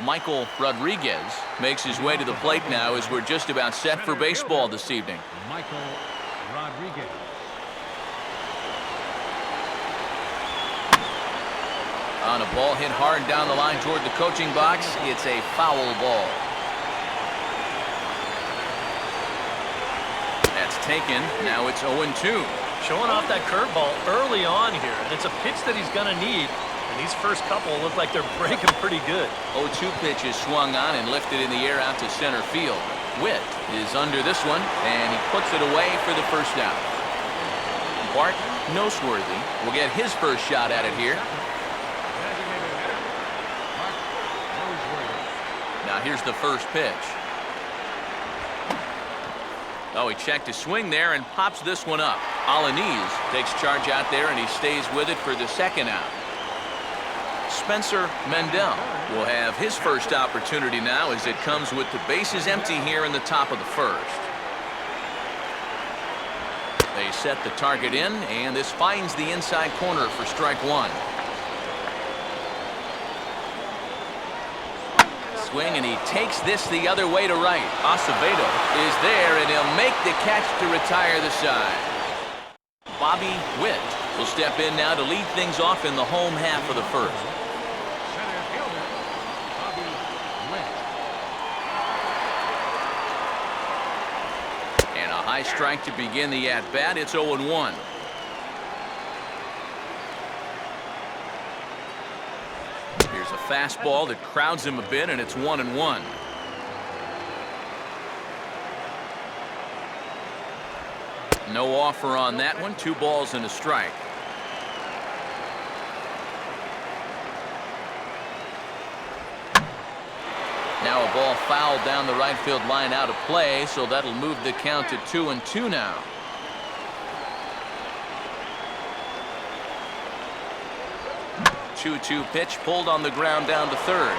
Michael Rodriguez makes his way to the plate now as we're just about set for baseball this evening. Michael Rodriguez. On a ball hit hard down the line toward the coaching box, it's a foul ball. That's taken. Now it's 0-2. Showing off that curveball early on here, and it's a pitch that he's going to need. And these first couple look like they're breaking pretty good. 0-2 pitch is swung on and lifted in the air out to center field. Witt is under this one, and he puts it away for the first out. Bart Noseworthy will get his first shot at it here. Now here's the first pitch. Oh, he checked his swing there and pops this one up. Alaniz takes charge out there, and he stays with it for the second out. Spencer Mendel will have his first opportunity now as it comes with the bases empty here in the top of the first. They set the target in, and this finds the inside corner for strike one. Swing, and he takes this the other way to right. Acevedo is there, and he'll make the catch to retire the side. Bobby Witt will step in now to lead things off in the home half of the first. And a high strike to begin the at-bat. It's 0-1. Here's a fastball that crowds him a bit, and it's 1-1. No offer on that one. 2 balls and a strike. Now a ball fouled down the right field line out of play, so that'll move the count to 2-2 now. Two-two pitch pulled on the ground down to third.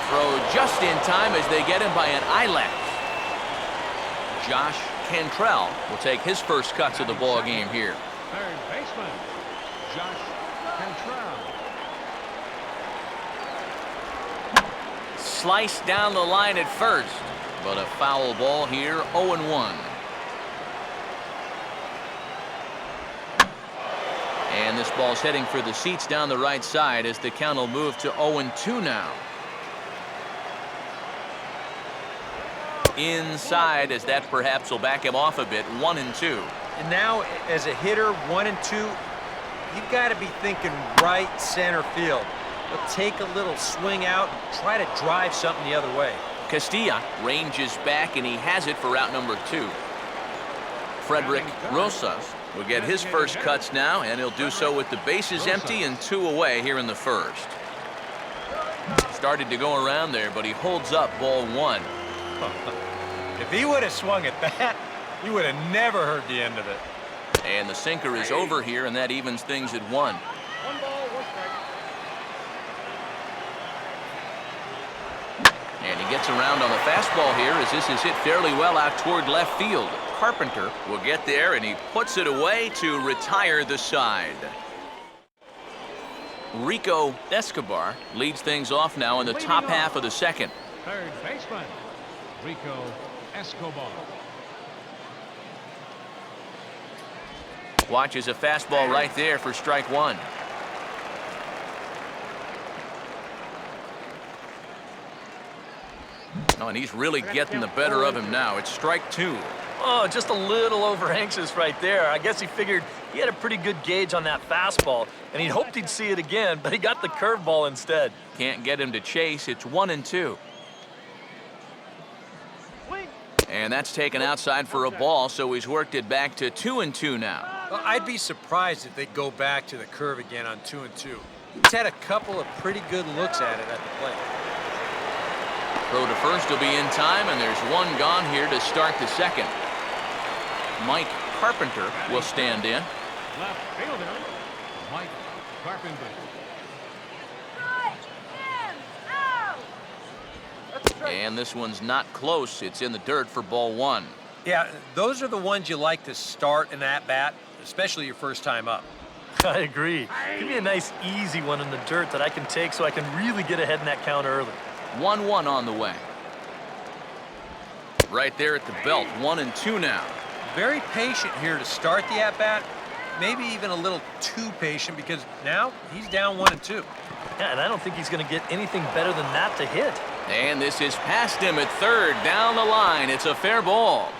Throw just in time as they get him by an eyelash. Josh Cantrell will take his first cuts of the ball game here. Third baseman, Josh Cantrell. Sliced down the line at first, but a foul ball here, 0-1. And this ball's heading for the seats down the right side as the count will move to 0-2 now. Inside, as that perhaps will back him off a bit, 1-2. And now, as a hitter, 1-2, you've got to be thinking right center field. But take a little swing out and try to drive something the other way. Castilla ranges back, and he has it for out number 2. Frederick Rosas will get his first cuts now, and he'll do so with the bases empty and 2 away here in the first. Started to go around there, but he holds up ball 1. If he would have swung at that, you would have never heard the end of it. And the sinker is over here, and that evens things at 1. 1 ball, 1 strike. And he gets around on the fastball here as this is hit fairly well out toward left field. Carpenter will get there, and he puts it away to retire the side. Rico Escobar leads things off now in the top half of the second. Third baseman, Rico Escobar. Watches a fastball right there for strike 1. Oh, and he's really getting the better of him now. It's strike 2. Oh, just a little over anxious right there. I guess he figured he had a pretty good gauge on that fastball, and he hoped he'd see it again, but he got the curveball instead. Can't get him to chase. It's 1-2. And that's taken outside for a ball, so he's worked it back to 2-2 now. Well, I'd be surprised if they go back to the curve again on 2-2. He's had a couple of pretty good looks at it at the plate. Throw to first will be in time, and there's 1 gone here to start the second. Mike Carpenter will stand in. Left fielder, Mike Carpenter. And this one's not close. It's in the dirt for ball 1. Yeah, those are the ones you like to start in that bat, especially your first time up. I agree. Give me a nice, easy one in the dirt that I can take so I can really get ahead in that count early. 1-1 on the way. Right there at the belt, 1-2 now. Very patient here to start the at-bat. Maybe even a little too patient because now he's down 1-2. Yeah, and I don't think he's going to get anything better than that to hit. And this is past him at third, down the line. It's a fair ball.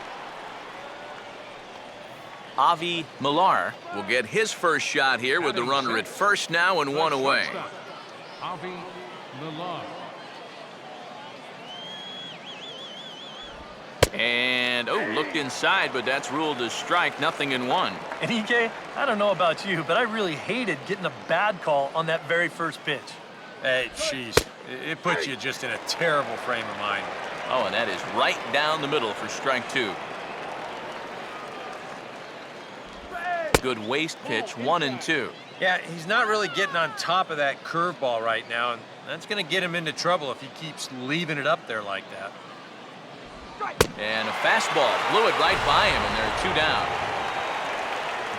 Avi Millar will get his first shot here with the runner at first now and one away. Avi Millar. And, oh, looked inside, but that's ruled a strike, 0-1. And EK, I don't know about you, but I really hated getting a bad call on that very first pitch. Hey, jeez. It puts you just in a terrible frame of mind. Oh, and that is right down the middle for strike 2. Good waist pitch, 1-2. Yeah, he's not really getting on top of that curveball right now, and that's going to get him into trouble if he keeps leaving it up there like that. And a fastball blew it right by him, and there are 2 down.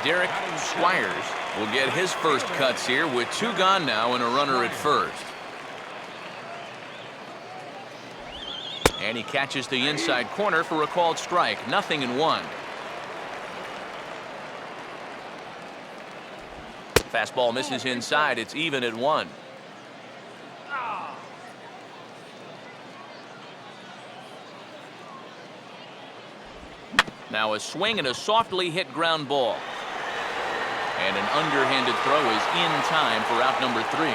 Derek Squires will get his first cuts here with 2 gone now and a runner at first. And he catches the inside corner for a called strike, 0-1. Fastball misses inside. It's even at 1. Now a swing and a softly hit ground ball. And an underhanded throw is in time for out number 3.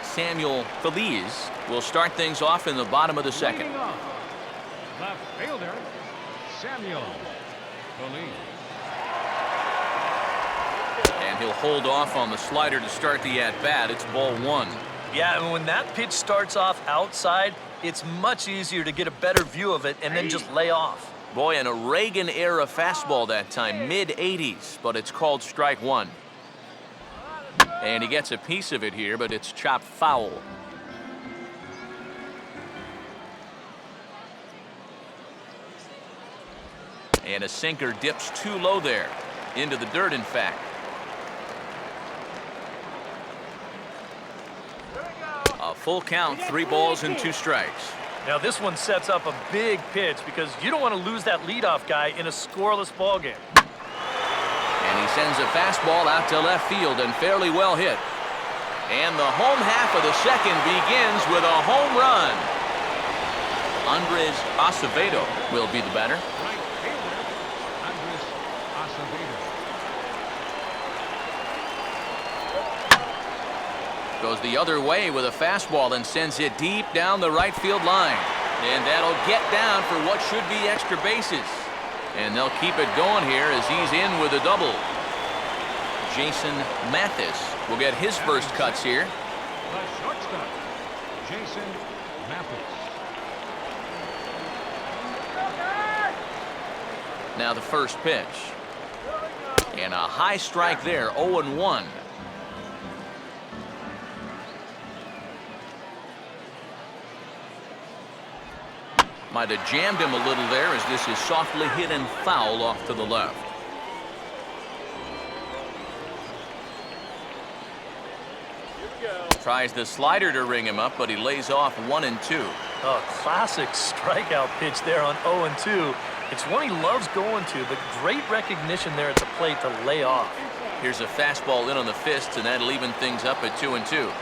Samuel Feliz will start things off in the bottom of the second. Leading off, left fielder Samuel Feliz. And he'll hold off on the slider to start the at-bat. It's ball 1. Yeah, and when that pitch starts off outside, it's much easier to get a better view of it and then just lay off. Boy, and a Reagan-era fastball that time, mid-80s, but it's called strike 1. And he gets a piece of it here, but it's chopped foul. And a sinker dips too low there. Into the dirt, in fact. A full count, 3 balls and 2 strikes. Now this one sets up a big pitch because you don't want to lose that leadoff guy in a scoreless ball game. And he sends a fastball out to left field and fairly well hit. And the home half of the second begins with a home run. Andres Acevedo will be the batter. Right fielder Andres Acevedo. Goes the other way with a fastball and sends it deep down the right field line. And that'll get down for what should be extra bases. And they'll keep it going here as he's in with a double. Jason Mathis will get his first cuts here. The shortstop Jason Mathis. Now the first pitch. And a high strike there, 0-1. Might have jammed him a little there as this is softly hit and foul off to the left. Tries the slider to ring him up, but he lays off 1-2. A classic strikeout pitch there on 0-2. It's one he loves going to, but great recognition there at the plate to lay off. Here's a fastball in on the fists, and that'll even things up at 2-2.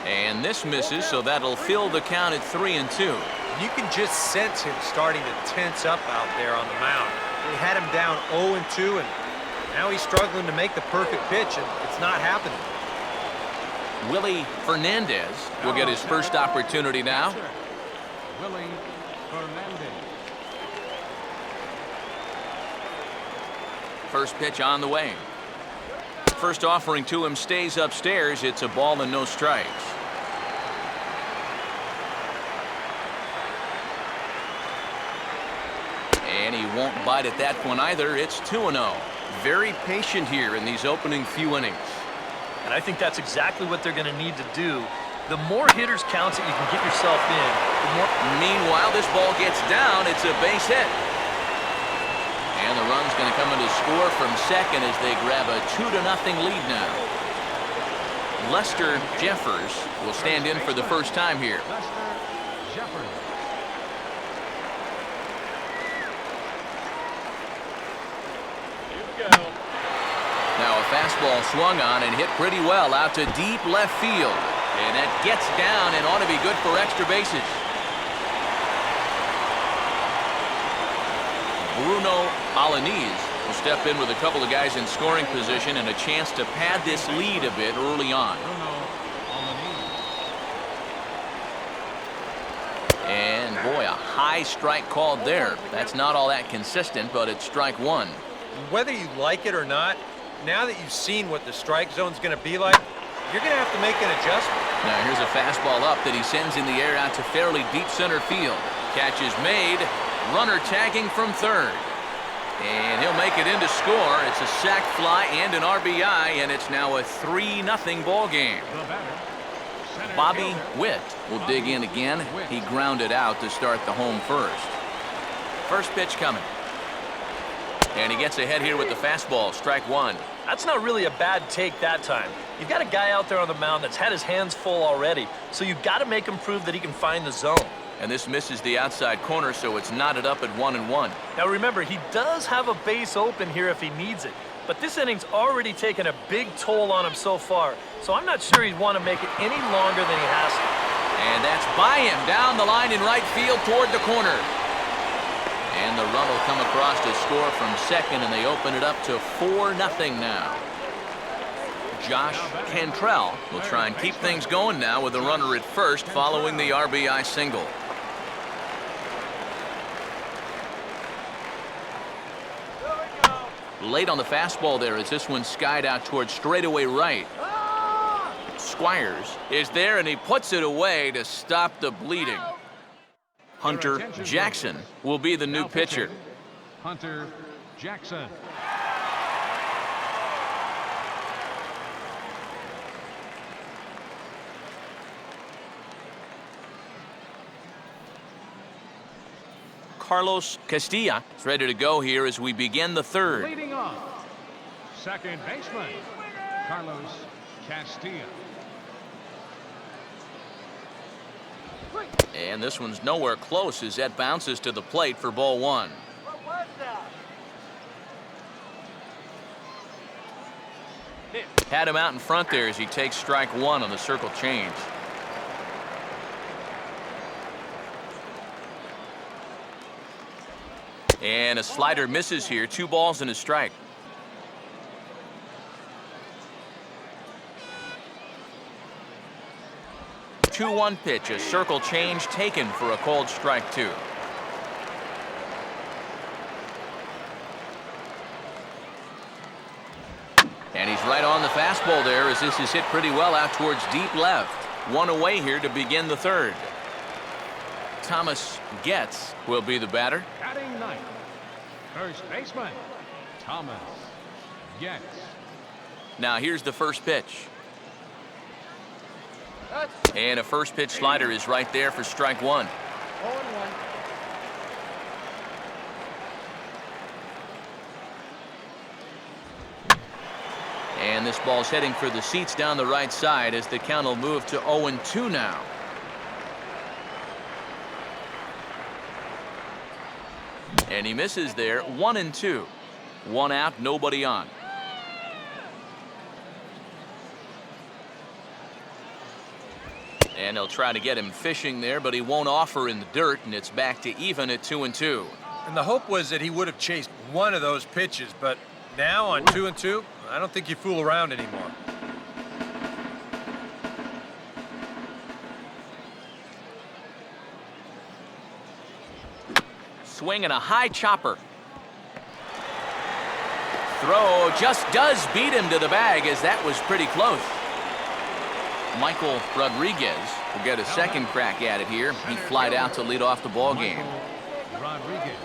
And this misses, so that'll fill the count at 3-2. You can just sense him starting to tense up out there on the mound. They had him down 0-2, and now he's struggling to make the perfect pitch, and it's not happening. Willie Fernandez will get his first opportunity now. Willie Fernandez. First pitch on the way. First offering to him stays upstairs. It's a ball and no strikes. And he won't bite at that one either. It's 2-0. Very patient here in these opening few innings. And I think that's exactly what they're going to need to do. The more hitters counts that you can get yourself in, the more... Meanwhile, this ball gets down. It's a base hit. And the run's going to come in to score from second as they grab a 2-0 lead now. Lester Jeffers will stand in for the first time here. Lester Jeffers. Now a fastball swung on and hit pretty well out to deep left field. And that gets down and ought to be good for extra bases. Bruno Alaniz will step in with a couple of guys in scoring position and a chance to pad this lead a bit early on. And boy, a high strike called there. That's not all that consistent, but it's strike one. Whether you like it or not, now that you've seen what the strike zone's going to be like, you're going to have to make an adjustment. Now here's a fastball up that he sends in the air out to fairly deep center field. Catch is made. Runner tagging from third. And he'll make it in to score. It's a sac fly and an RBI, and it's now a 3-0 ball game. Bobby Witt will dig in again. He grounded out to start the home first. First pitch coming. And he gets ahead here with the fastball, strike one. That's not really a bad take that time. You've got a guy out there on the mound that's had his hands full already, so you've got to make him prove that he can find the zone. And this misses the outside corner, so it's knotted up at 1-1. Now remember, he does have a base open here if he needs it, but this inning's already taken a big toll on him so far, so I'm not sure he'd want to make it any longer than he has to. And that's by him down the line in right field toward the corner. And the run will come across to score from second, and they open it up to 4-0 now. Josh Cantrell will try and keep things going now with a runner at first following the RBI single. Late on the fastball there as this one skied out towards straightaway right. Squires is there, and he puts it away to stop the bleeding. Hunter Jackson will be the new pitcher. Hunter Jackson. Carlos Castilla is ready to go here as we begin the third. Leading off, second baseman, Carlos Castilla. And this one's nowhere close as that bounces to the plate for ball one. Had him out in front there as he takes strike one on the circle change. And a slider misses here. 2 balls and a strike. The 2-1 pitch, a circle change taken for a called strike two. And he's right on the fastball there as this is hit pretty well out towards deep left. One away here to begin the third. Thomas Getz will be the batter. Batting ninth, first baseman, Thomas Getz. Now here's the first pitch. And a first pitch slider is right there for strike one. 0-1. And this ball's heading for the seats down the right side as the count will move to 0-2 now. And he misses there. 1-2. 1 out, nobody on. And they'll try to get him fishing there, but he won't offer in the dirt, and it's back to even at 2-2. And the hope was that he would have chased one of those pitches, but now on 2-2, I don't think you fool around anymore. Swing and a high chopper. Throw just does beat him to the bag as that was pretty close. Michael Rodriguez will get a second crack at it here. He flied out to lead off the ball game. Rodriguez.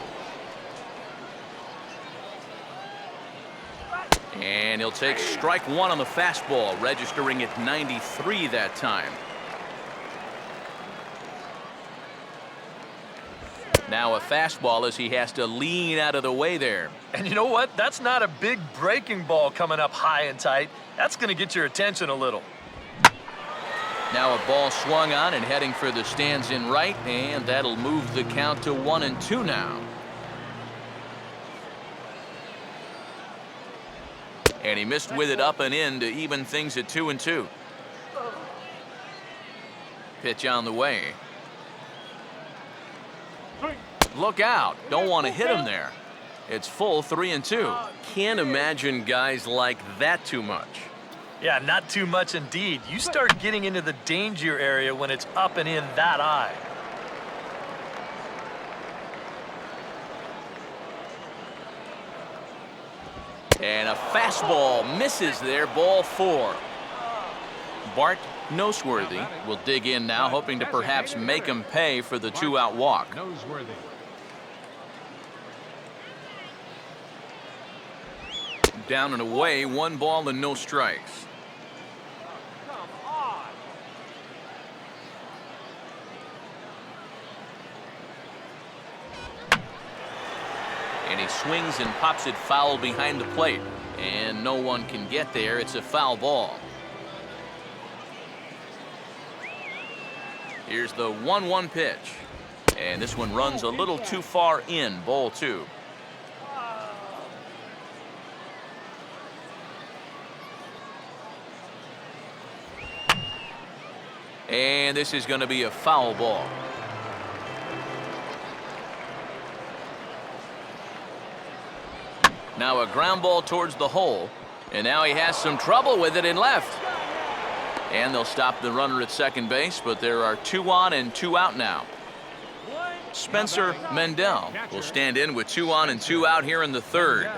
And he'll take strike one on the fastball, registering at 93 that time. Now a fastball as he has to lean out of the way there. And you know what? That's not a big breaking ball coming up high and tight. That's going to get your attention a little. Now a ball swung on and heading for the stands in right, and that'll move the count to 1-2 now. And he missed with it up and in to even things at 2-2. Pitch on the way. Look out. Don't want to hit him there. It's full 3-2. Can't imagine guys like that too much. Yeah, not too much indeed. You start getting into the danger area when it's up and in that high. And a fastball misses there, ball 4. Bart Noseworthy will dig in now, hoping to perhaps make him pay for the 2-out walk. Noseworthy. Down and away, 1 ball and no strikes. And he swings and pops it foul behind the plate. And no one can get there. It's a foul ball. Here's the 1-1 pitch. And this one runs a little too far in, ball 2. And this is going to be a foul ball. Now a ground ball towards the hole. And now he has some trouble with it in left. And they'll stop the runner at second base, but there are 2 on and 2 out now. Spencer Mendel will stand in with 2 on and 2 out here in the 3rd.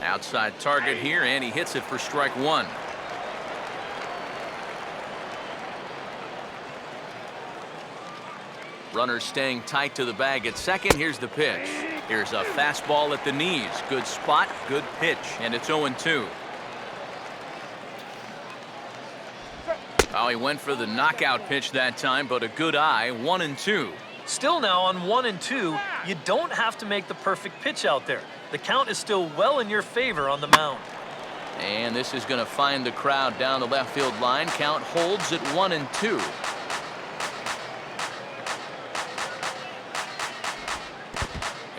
Outside target here, and he hits it for strike 1. Runner staying tight to the bag at second. Here's the pitch. Here's a fastball at the knees. Good spot, good pitch, and it's 0-2. Oh, he went for the knockout pitch that time, but a good eye, 1-2. Still now on 1-2, you don't have to make the perfect pitch out there. The count is still well in your favor on the mound. And this is going to find the crowd down the left field line. Count holds at 1-2.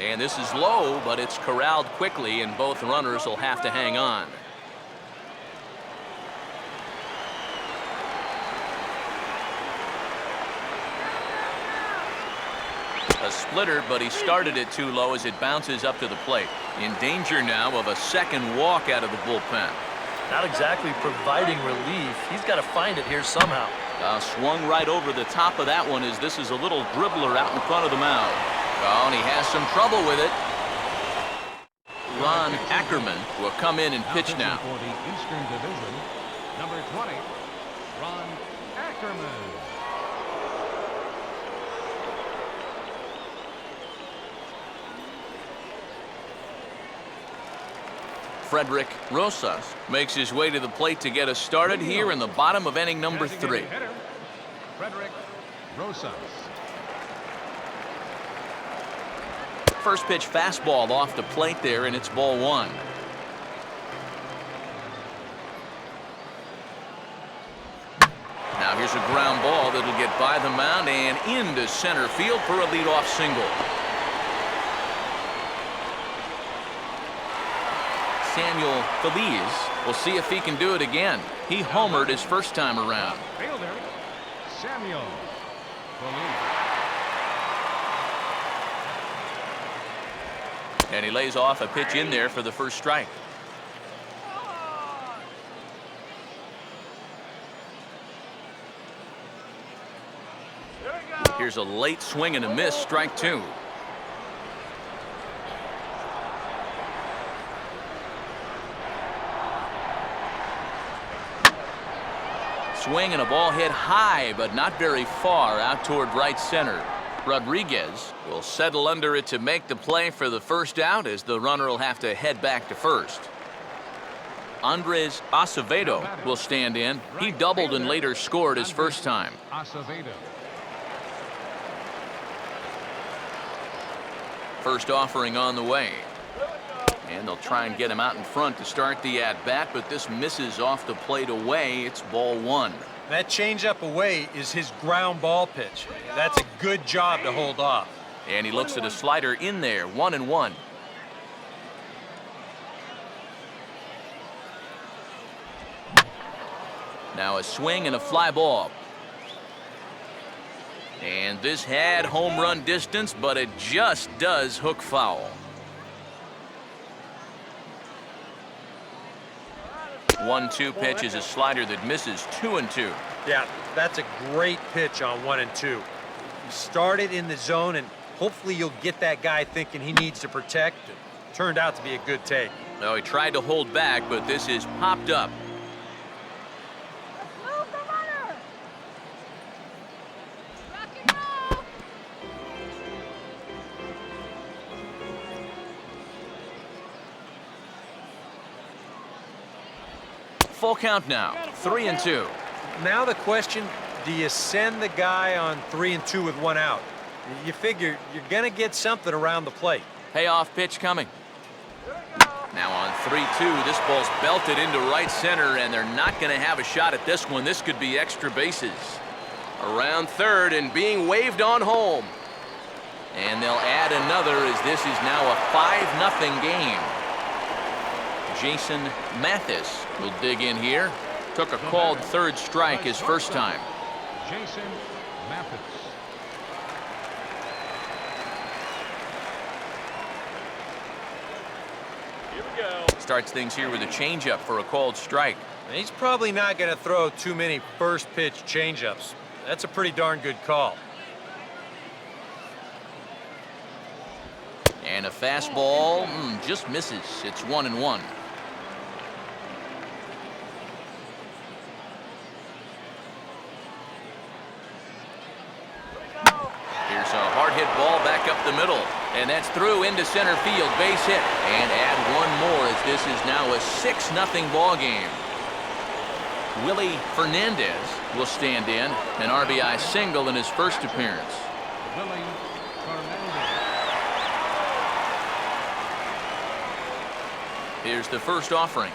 And this is low, but it's corralled quickly, and both runners will have to hang on. A splitter, but he started it too low as it bounces up to the plate. In danger now of a second walk out of the bullpen. Not exactly providing relief. He's got to find it here somehow. Swung right over the top of that one as this is a little dribbler out in front of the mound. Oh, and he has some trouble with it. Ron Ackerman will come in and pitch now. For the Eastern Division, number 20, Ron Ackerman. Frederick Rosas makes his way to the plate to get us started here in the bottom of inning number 3. Hitter, Frederick Rosas. First pitch fastball off the plate there, and it's ball 1. Now here's a ground ball that'll get by the mound and into center field for a leadoff single. Samuel Feliz will see if he can do it again. He homered his first time around. Fielder, Samuel Feliz. And he lays off a pitch in there for the first strike. Here's a late swing and a miss, strike 2. Swing and a ball hit high, but not very far out toward right center. Rodriguez will settle under it to make the play for the first out as the runner will have to head back to first. Andres Acevedo will stand in. He doubled and later scored his first time. Acevedo. First offering on the way. And they'll try and get him out in front to start the at-bat, but this misses off the plate away. It's ball one. That changeup away is his ground ball pitch. That's a good job to hold off. And he looks at a slider in there, 1-1. Now a swing and a fly ball. And this had home run distance, but it just does hook foul. 1-2 pitch is a slider that misses 2-2. Yeah, that's a great pitch on 1 and 2. You start it in the zone, and hopefully you'll get that guy thinking he needs to protect. It turned out to be a good take. Well, he tried to hold back, but this is popped up. Move the runner. Rock and roll. Full count now, 3-2. Now the question, do you send the guy on 3 and 2 with 1 out? You figure you're going to get something around the plate. Payoff pitch coming. Now on 3-2, this ball's belted into right center, and they're not going to have a shot at this one. This could be extra bases. Around third and being waved on home. And they'll add another as this is now a 5-0 game. Jason Mathis will dig in here. Took a called third strike his first time. Jason Mathis. Starts things here with a changeup for a called strike. And he's probably not going to throw too many first pitch changeups. That's a pretty darn good call. And a fastball just misses. It's 1-1. Here's a hard hit ball back up the middle. And that's through into center field. Base hit. And add one more as this is now a 6-0 ball game. Willie Fernandez will stand in. An RBI single in his first appearance. Willie Fernandez. Here's the first offering.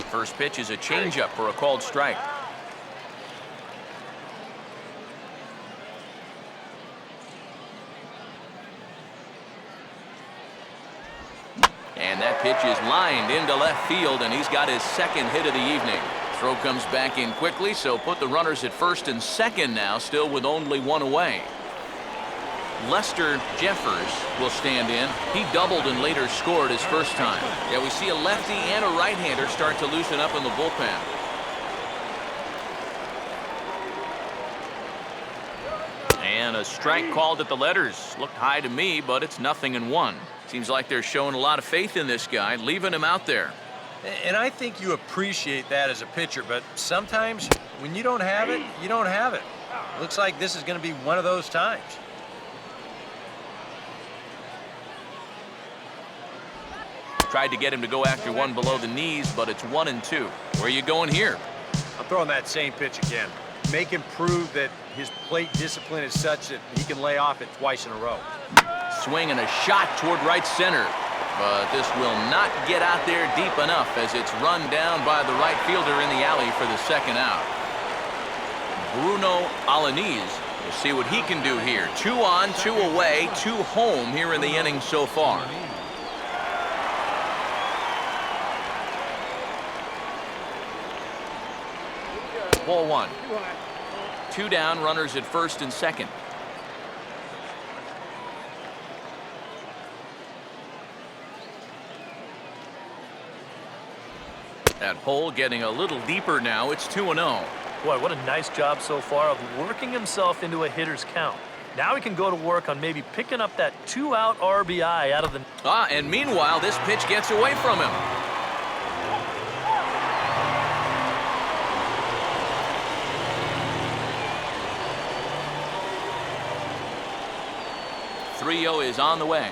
First pitch is a changeup for a called strike. And that pitch is lined into left field, and he's got his second hit of the evening. Throw comes back in quickly, so put the runners at first and second now, still with only one away. Lester Jeffers will stand in. He doubled and later scored his first time. Yeah, we see a lefty and a right-hander start to loosen up in the bullpen. And a strike called at the letters. Looked high to me, but it's 0-1. Seems like they're showing a lot of faith in this guy, leaving him out there. And I think you appreciate that as a pitcher, but sometimes when you don't have it, you don't have it. Looks like this is going to be one of those times. Tried to get him to go after one below the knees, but it's 1-2. Where are you going here? I'm throwing that same pitch again. Make him prove that his plate discipline is such that he can lay off it twice in a row. Swing and a shot toward right center. But this will not get out there deep enough as it's run down by the right fielder in the alley for the second out. Bruno Alaniz will see what he can do here. 2 on, 2 away, 2 home here in the inning so far. Ball 1. 2 down, runners at first and second. That hole getting a little deeper now. It's 2-0. Boy, what a nice job so far of working himself into a hitter's count. Now he can go to work on maybe picking up that 2-out RBI out of the... And meanwhile, this pitch gets away from him. Three-0 is on the way.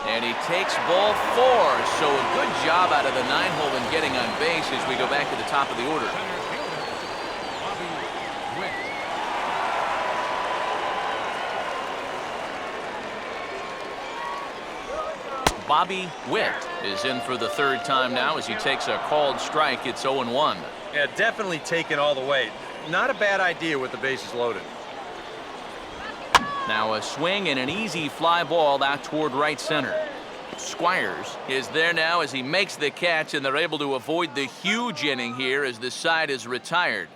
And he takes ball 4. So a good job out of the 9-hole in getting on base as we go back to the top of the order. Center fielder, Bobby Witt. Bobby Witt is in for the 3rd time now as he takes a called strike. It's 0-1. Yeah, definitely taken all the way. Not a bad idea with the bases loaded. Now a swing and an easy fly ball out toward right center. Squires is there now as he makes the catch, and they're able to avoid the huge inning here as the side is retired.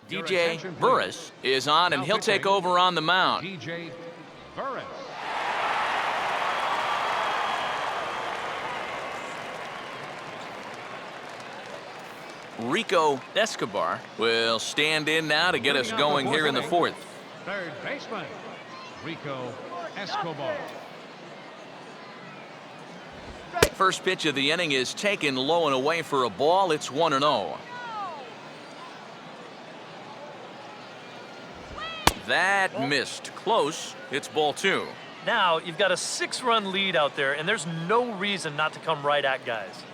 Your DJ attention, please. Burris is on, and Now he'll take pitching, over on the mound. DJ Burris. Rico Escobar will stand in now to get us going here in the 4th. Third baseman, Rico Escobar. First pitch of the inning is taken low and away for a ball. It's 1-0. That missed. Close. It's ball 2. Now you've got a 6-run lead out there, and there's no reason not to come right at guys.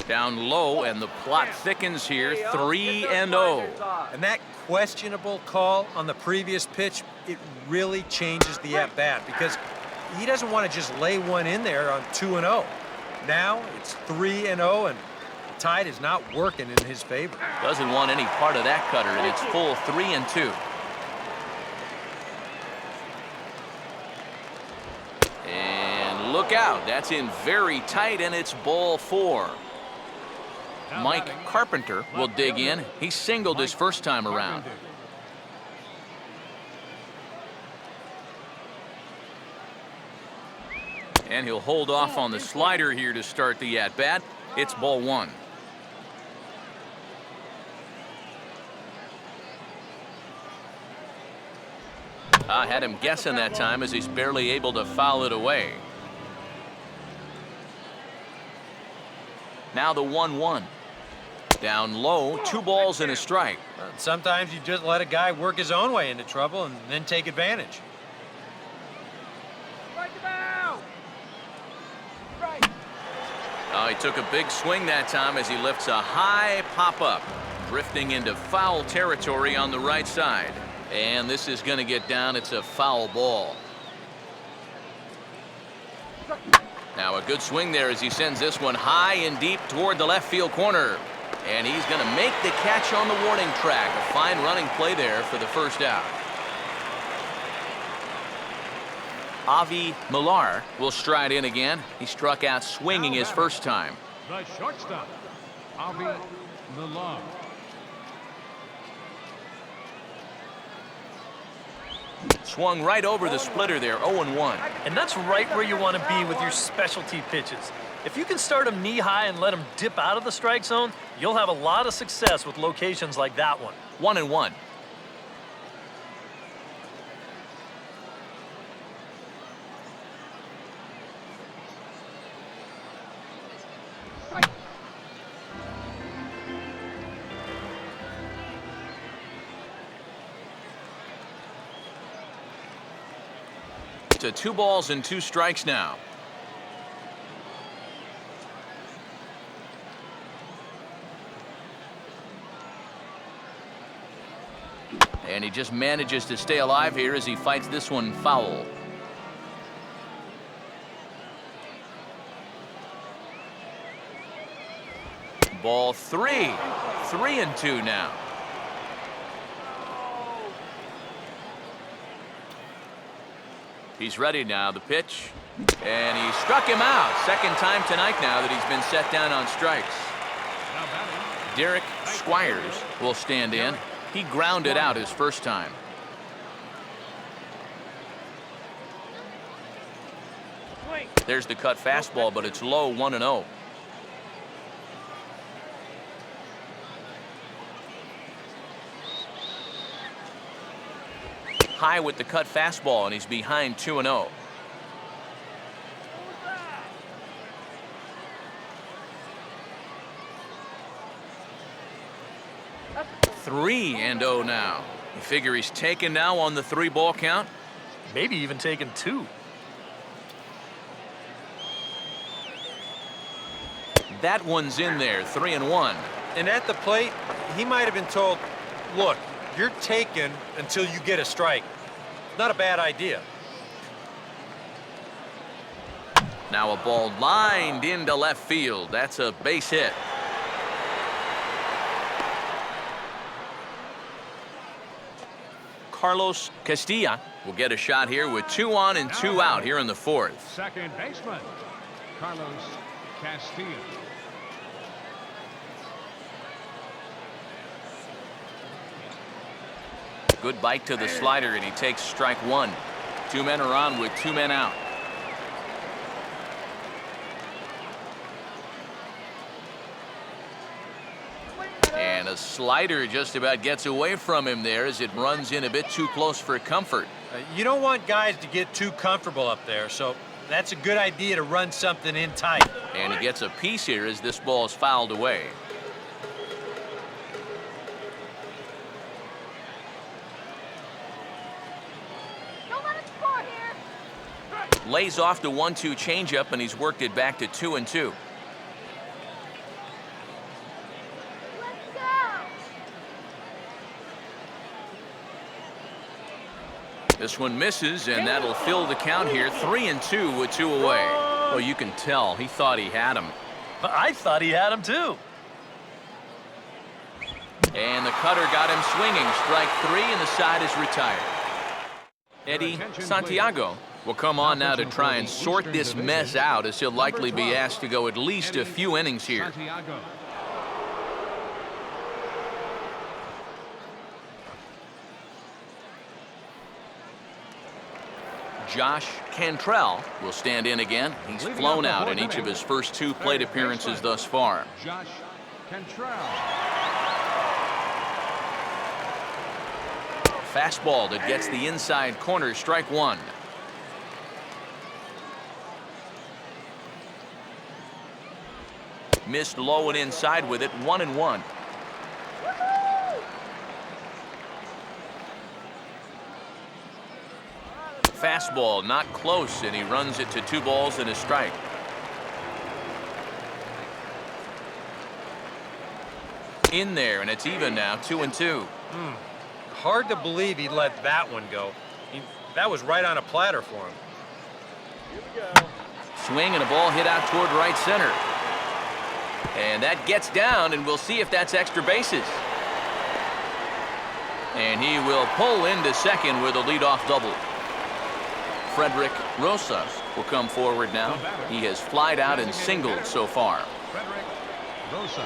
Down low, and the plot thickens here. 3-0. And that questionable call on the previous pitch, it really changes the at-bat because he doesn't want to just lay one in there on 2-0. Now it's 3-0, and the tide is not working in his favor. Doesn't want any part of that cutter, and it's full 3-2. And look out. That's in very tight, and it's ball 4. Now Mike batting, Carpenter will left dig in. fielder, He singled his Mike first time around. Carpenter. And he'll hold off on the slider here to start the at-bat. It's ball 1. I had him guessing that time as he's barely able to foul it away. Now the 1-1. Down low, 2 balls and a strike. Sometimes you just let a guy work his own way into trouble and then take advantage. He took a big swing that time as he lifts a high pop-up, drifting into foul territory on the right side. And this is going to get down. It's a foul ball. Now a good swing there as he sends this one high and deep toward the left field corner. And he's going to make the catch on the warning track. A fine running play there for the first out. Avi Millar will stride in again. He struck out swinging his first time. The shortstop, Avi Millar. Swung right over the splitter there, 0-1. And that's right where you want to be with your specialty pitches. If you can start them knee-high and let them dip out of the strike zone, you'll have a lot of success with locations like that one. 1-1. To 2 balls and 2 strikes now. And he just manages to stay alive here as he fights this one foul. Ball 3. 3-2 now. He's ready now, the pitch. And he struck him out. Second time tonight now that he's been set down on strikes. Now batting, Derek Squires will stand in. He grounded out his first time. There's the cut fastball, but it's low, 1-0. High with the cut fastball, and he's behind 2-0. Three and 0 now. You figure he's taken now on the 3-ball count? Maybe even taking 2. That one's in there, 3-1. And at the plate, he might have been told, look, you're taken until you get a strike. Not a bad idea. Now a ball lined into left field. That's a base hit. Carlos Castilla will get a shot here with 2 on and 2 out here in the 4th. Second baseman, Carlos Castilla. Good bite to the slider, and he takes strike 1. 2 men are on with 2 men out. And a slider just about gets away from him there as it runs in a bit too close for comfort. You don't want guys to get too comfortable up there, so that's a good idea to run something in tight. And he gets a piece here as this ball is fouled away. Don't let him score here. Lays off the 1-2 changeup, and he's worked it back to 2-2. Let's go. This one misses, and that'll fill the count here. 3-2 with 2 away. Well, you can tell he thought he had him. I thought he had him too. And the cutter got him swinging. Strike 3, and the side is retired. Eddie Santiago will come on now to try and sort this mess out, as he'll likely be asked to go at least a few innings here. Santiago. Josh Cantrell will stand in again. He's flown out in each of his first 2 plate appearances thus far. Josh Cantrell. Fastball that gets the inside corner, strike 1. Missed low and inside with it, 1-1. Fastball not close, and he runs it to 2 balls and a strike. In there, and it's even now, 2-2. Hard to believe he let that one go. That was right on a platter for him. Swing and a ball hit out toward right center. And that gets down, and we'll see if that's extra bases. And he will pull into second with a leadoff double. Frederick Rosas will come forward now. He has flied out and singled so far. Frederick Rosas.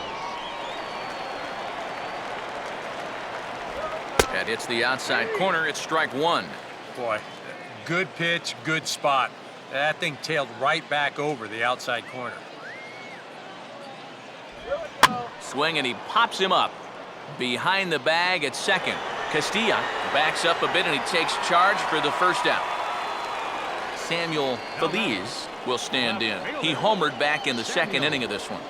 That hits the outside corner. It's strike 1. Boy, good pitch, good spot. That thing tailed right back over the outside corner. Swing, and he pops him up. Behind the bag at second. Castilla backs up a bit, and he takes charge for the first out. Samuel Feliz will stand in. He homered back in the second inning of this one.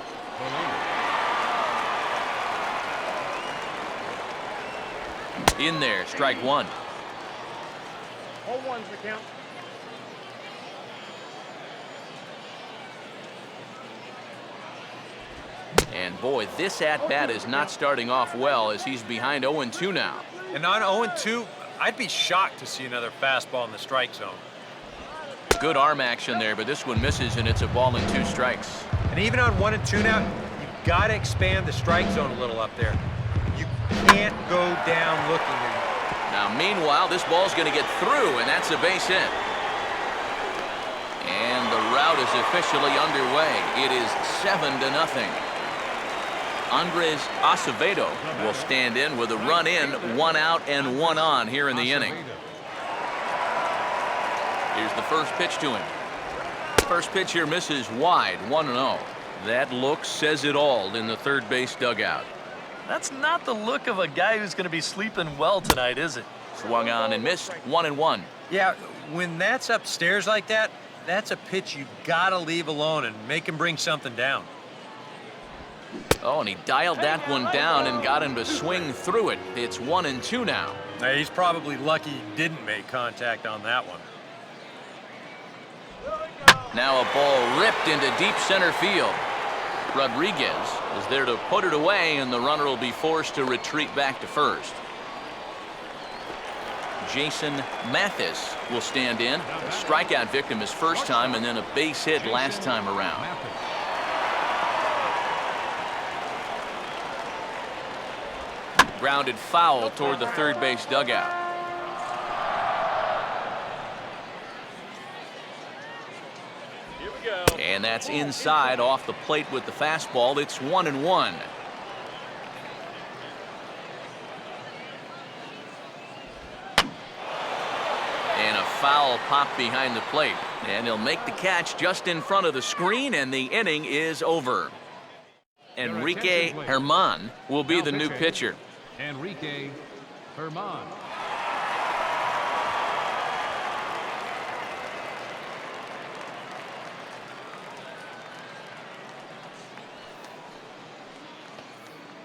In there, strike 1. Hold one's the count. And boy, this at-bat is not starting off well, as he's behind 0-2 now. And on 0-2, I'd be shocked to see another fastball in the strike zone. Good arm action there, but this one misses, and it's a ball and 2 strikes. And even on 1-2 now, you've got to expand the strike zone a little up there. You can't go down looking. Now, meanwhile, this ball's going to get through, and that's a base hit. And the route is officially underway. It is 7-0. Andres Acevedo will stand in with a run in, 1 out and 1 on here in the inning. Here's the first pitch to him. First pitch here misses wide, 1-0. That look says it all in the third base dugout. That's not the look of a guy who's going to be sleeping well tonight, is it? Swung on and missed, 1-1. Yeah, when that's upstairs like that, that's a pitch you got to leave alone and make him bring something down. Oh, and he dialed that one down and got him to swing through it. It's 1-2 now. Now, he's probably lucky he didn't make contact on that one. Now a ball ripped into deep center field. Rodriguez is there to put it away, and the runner will be forced to retreat back to first. Jason Mathis will stand in. A strikeout victim his first time, and then a base hit last time around. Grounded foul toward the third base dugout. And that's inside off the plate with the fastball. It's 1-1. And a foul pop behind the plate. And he'll make the catch just in front of the screen, and the inning is over. Enrique Herman will be the new pitcher. Enrique Herman.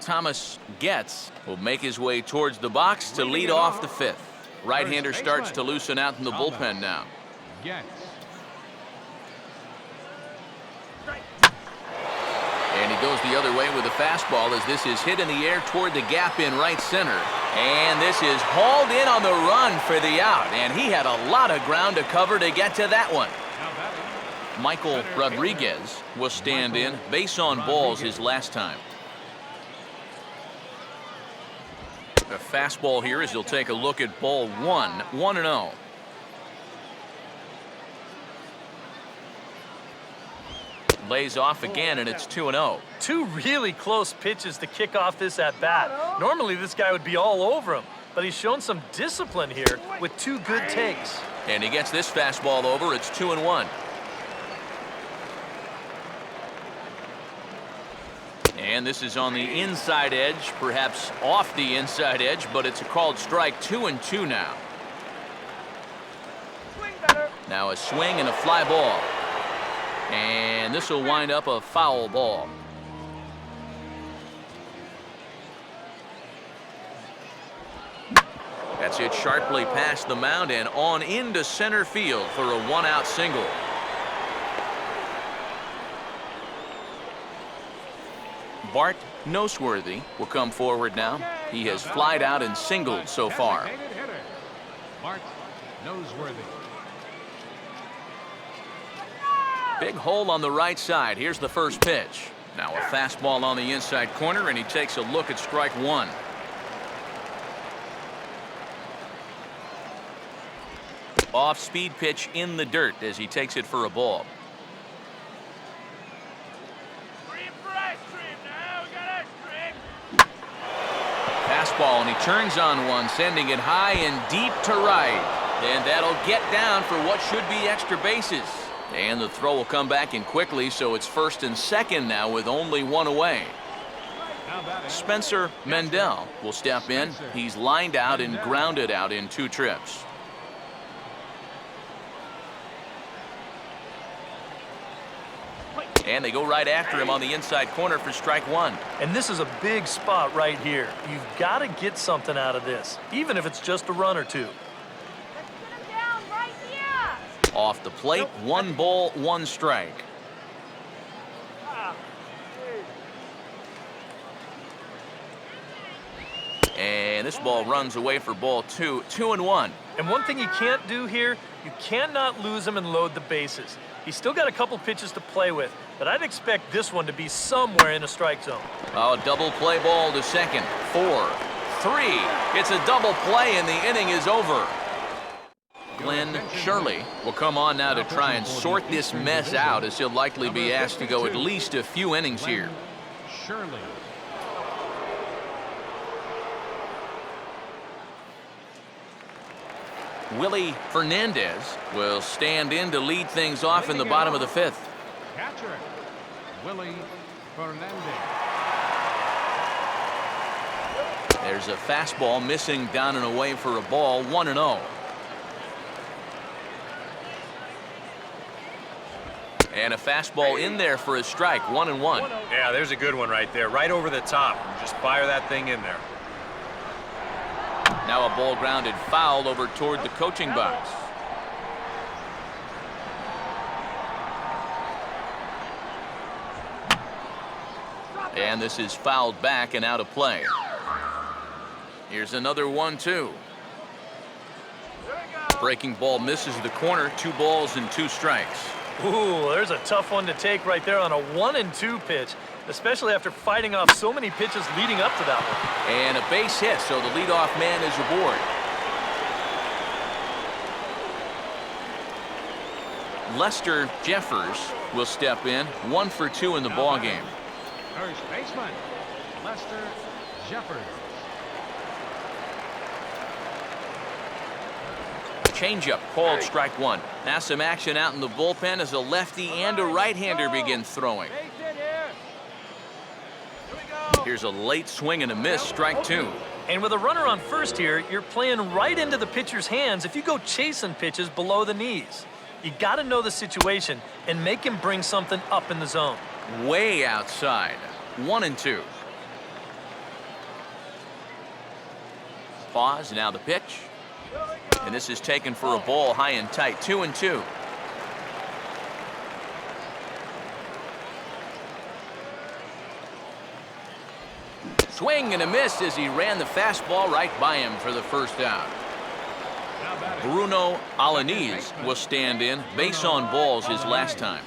Thomas Getz will make his way towards the box to lead off the fifth. Right-hander starts to loosen out in the bullpen now. And he goes the other way with a fastball as this is hit in the air toward the gap in right center. And this is hauled in on the run for the out. And he had a lot of ground to cover to get to that one. Michael Rodriguez will stand in. Base on balls his last time. A fastball here as he'll take a look at ball one. 1-0. Lays off again, and it's 2-0. Two really close pitches to kick off this at-bat. Normally this guy would be all over him, but he's shown some discipline here with two good takes. And he gets this fastball over. It's 2-1. And this is on the inside edge, perhaps off the inside edge, but it's a called strike. 2-2 now. Now a swing and a fly ball. And this will wind up a foul ball. That's hit sharply past the mound and on into center field for a one-out single. Bart Noseworthy will come forward now. He has flied out and singled so far. Bart Noseworthy. Big hole on the right side. Here's the first pitch. Now a fastball on the inside corner, and he takes a look at strike one. Off-speed pitch in the dirt as he takes it for a ball. Fastball, and he turns on one, sending it high and deep to right. And that'll get down for what should be extra bases. And the throw will come back in quickly, so it's first and second now with only one away. Spencer Mendel will step in. He's lined out and grounded out in 2 trips. And they go right after him on the inside corner for strike one. And this is a big spot right here. You've got to get something out of this, even if it's just a run or two. Let's get him down right here. Off the plate, 1 ball, 1 strike. And this ball runs away for ball 2. 2-1. And one thing you can't do here, you cannot lose him and load the bases. He's still got a couple pitches to play with, but I'd expect this one to be somewhere in the strike zone. Oh, double play ball to second. 4, 3. It's a double play, and the inning is over. Glenn Shirley will come on now to try and sort this mess out, as he'll likely be asked to go at least a few innings here. Shirley. Willie Fernandez will stand in to lead things off in the bottom of the 5th. Catcher, Willie Fernandez. There's a fastball missing down and away for a ball. 1-0. And a fastball in there for a strike. 1-1. Yeah, there's a good one right there. Right over the top. Just fire that thing in there. Now a ball grounded foul over toward the coaching box. And this is fouled back and out of play. Here's another 1-2. Breaking ball misses the corner. 2 balls and 2 strikes. Ooh, there's a tough one to take right there on a 1-2 pitch, especially after fighting off so many pitches leading up to that one. And a base hit, so the leadoff man is aboard. Lester Jeffers will step in, 1 for 2 in the ball game. First baseman, Lester Jeffers. Changeup called strike 1. Now some action out in the bullpen as a lefty and a right-hander begin throwing. Here's a late swing and a miss, strike 2. And with a runner on first here, you're playing right into the pitcher's hands if you go chasing pitches below the knees. You got to know the situation and make him bring something up in the zone. Way outside. 1-2. Pause, now the pitch. And this is taken for a ball high and tight. 2-2. Swing and a miss as he ran the fastball right by him for the first out. Bruno Alaniz will stand in. Base on balls his last time.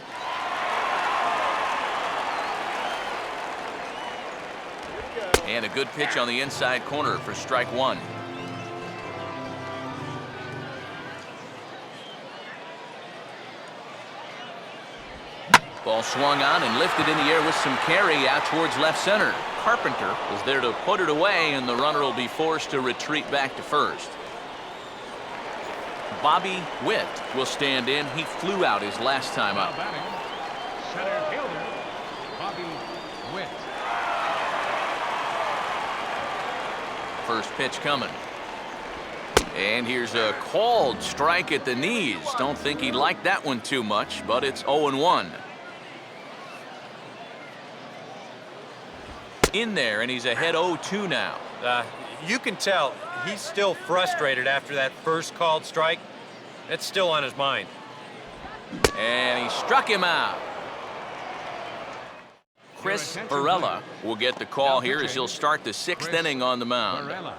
And a good pitch on the inside corner for strike 1. Ball swung on and lifted in the air with some carry out towards left center. Carpenter is there to put it away, and the runner will be forced to retreat back to first. Bobby Witt will stand in. He flew out his last time up. Center fielder, Bobby Witt. First pitch coming. And here's a called strike at the knees. Don't think he liked that one too much, but it's 0-1. In there, and he's ahead 0-2 now. You can tell he's still frustrated after that first called strike. It's still on his mind. And he struck him out. Chris Varela will get the call here as he'll start the 6th inning on the mound. Varela.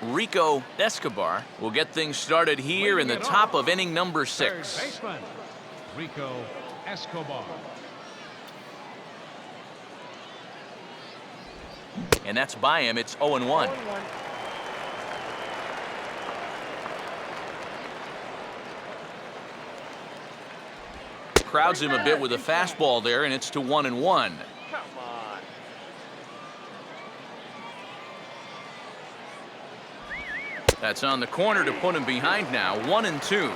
Rico Escobar will get things started here in the top of inning number 6. Third baseman, Rico Escobar. And that's by him. It's 0-1. Crowds him a bit with a fastball there, and it's to 1-1. That's on the corner to put him behind now. 1-2.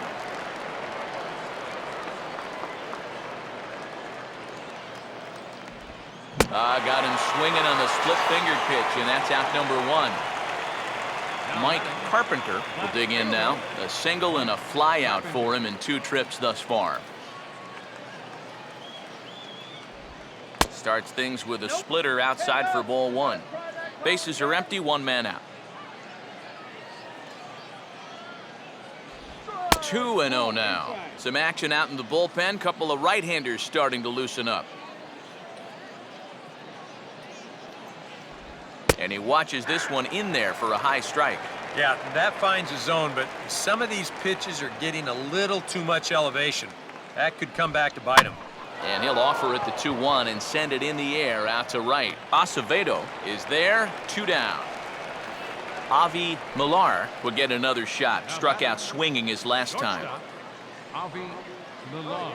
Got him swinging on the split-fingered pitch, and that's out number 1. Mike Carpenter will dig in now. A single and a fly out for him in 2 trips thus far. Starts things with a splitter outside for ball 1. Bases are empty, 1 man out. 2-0 now. Some action out in the bullpen. Couple of right-handers starting to loosen up. And he watches this one in there for a high strike. Yeah, that finds a zone, but some of these pitches are getting a little too much elevation. That could come back to bite him. And he'll offer it the 2-1 and send it in the air out to right. Acevedo is there, 2 down. Avi Millar would get another shot. Struck out swinging his last time. Avi Millar.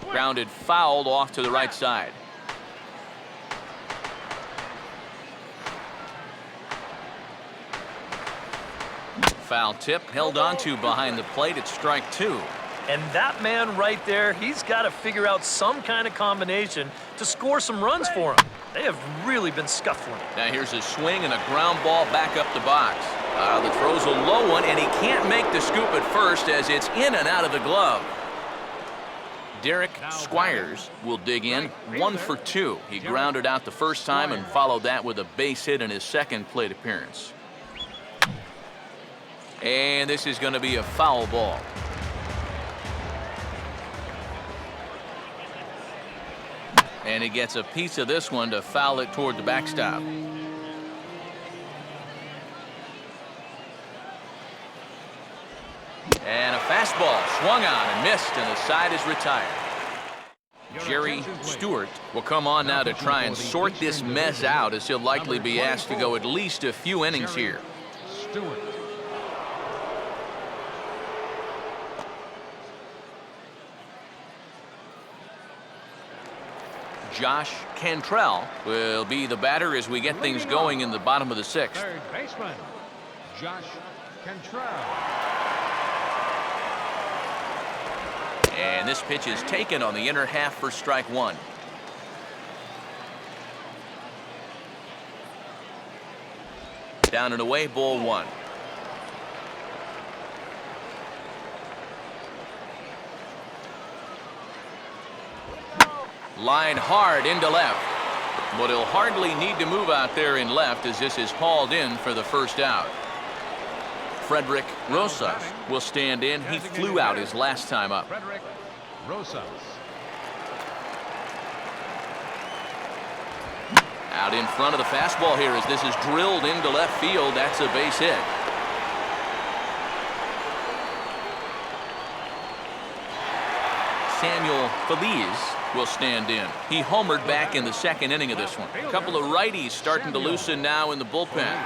Grounded fouled off to the right side. Foul tip held onto behind the plate at strike 2. And that man right there, he's got to figure out some kind of combination to score some runs for him. They have really been scuffling. Now here's a swing and a ground ball back up the box. The throw's a low one, and he can't make the scoop at first as it's in and out of the glove. Derek Squires will dig in, 1 for 2. He grounded out the first time and followed that with a base hit in his second plate appearance. And this is going to be a foul ball. And he gets a piece of this one to foul it toward the backstop. And a fastball swung on and missed, and the side is retired. Jerry Stewart will come on now to try and sort this mess out, as he'll likely be asked to go at least a few innings here. Stewart. Josh Cantrell will be the batter as we get things going in the bottom of the 6th. Third baseman, Josh Cantrell. And this pitch is taken on the inner half for strike 1. Down and away, ball 1. Line hard into left. But he'll hardly need to move out there in left, as this is hauled in for the first out. Frederick Rosas will stand in. He flew out his last time up. Frederick Rosas. Out in front of the fastball here as this is drilled into left field. That's a base hit. Samuel Feliz will stand in. He homered back in the second inning of this one. A couple of righties starting to loosen now in the bullpen.